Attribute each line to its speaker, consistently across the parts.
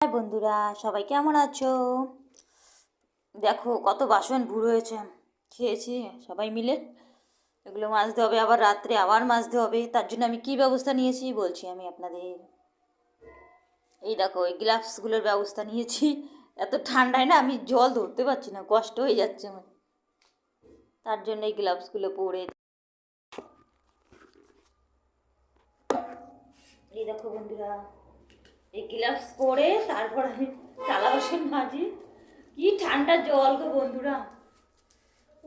Speaker 1: High বন্ধুরা, সবাই কেমন আছো? দেখো কত বাসন ভুল হয়েছে, খেয়েছি সবাই মিলে। এগুলো মাজতে হবে, আবার রাত্রে আবার মাজতে হবে। তার জন্য আমি কি ব্যবস্থা নিয়েছি বলছি আমি আপনাদের। এই দেখো এই গ্লাভসগুলোর ব্যবস্থা নিয়েছি। এত ঠান্ডায় না আমি জল ধরতে পারছি না, কষ্ট হয়ে যাচ্ছে আমার। তার জন্য এই গ্লাভসগুলো পরে, এই দেখো বন্ধুরা, এই গ্লাভস পরে তারপর আমি থালা বাসন মাজি। কি ঠান্ডা জল গো বন্ধুরা!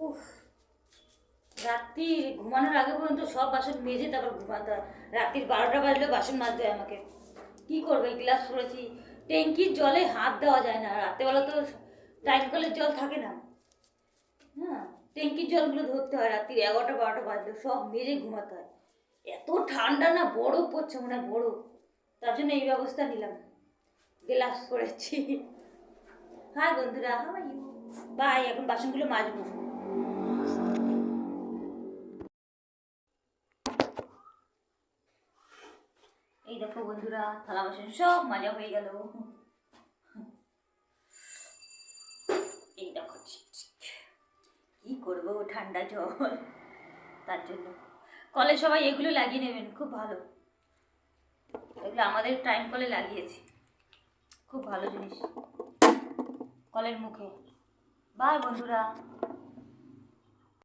Speaker 1: উফ, রাত্রি ঘুমানোর আগে পর্যন্ত সব বাসন মেজে তারপর ঘুমাতে হয়। রাত্রির 12টা বাজলেও বাসন মাজতে হয় আমাকে। কী করবো, এই গ্লাস পরেছি। ট্যাঙ্কির জলে হাত দেওয়া যায় না, রাত্রেবেলা তো টাইম কলের জল থাকে না। হ্যাঁ, ট্যাঙ্কির জলগুলো ধরতে হয়। রাত্রি 11টা 12টা বাজলেও সব মেজে ঘুমাতে হয়। এত ঠান্ডা না, বরফ পড়ছে মনে হয়, বরফ। তার জন্য এই ব্যবস্থা নিলাম, গ্লাস পরেছি। হাই বন্ধুরা, হাউ আর ইউ? বাই। এখন বাসনগুলো মাজবো। এই দেখো বন্ধুরা, থালা বাসন সব মাজা হয়ে গেল। এই দেখো, কি করবো, ঠান্ডা জল। তার জন্য কলে সবাই এগুলো লাগিয়ে নেবেন, খুব ভালো। এগুলো আমাদের টাইম কলে লাগিয়েছি, খুব ভালো জিনিস কলের মুখে। বাই বন্ধুরা।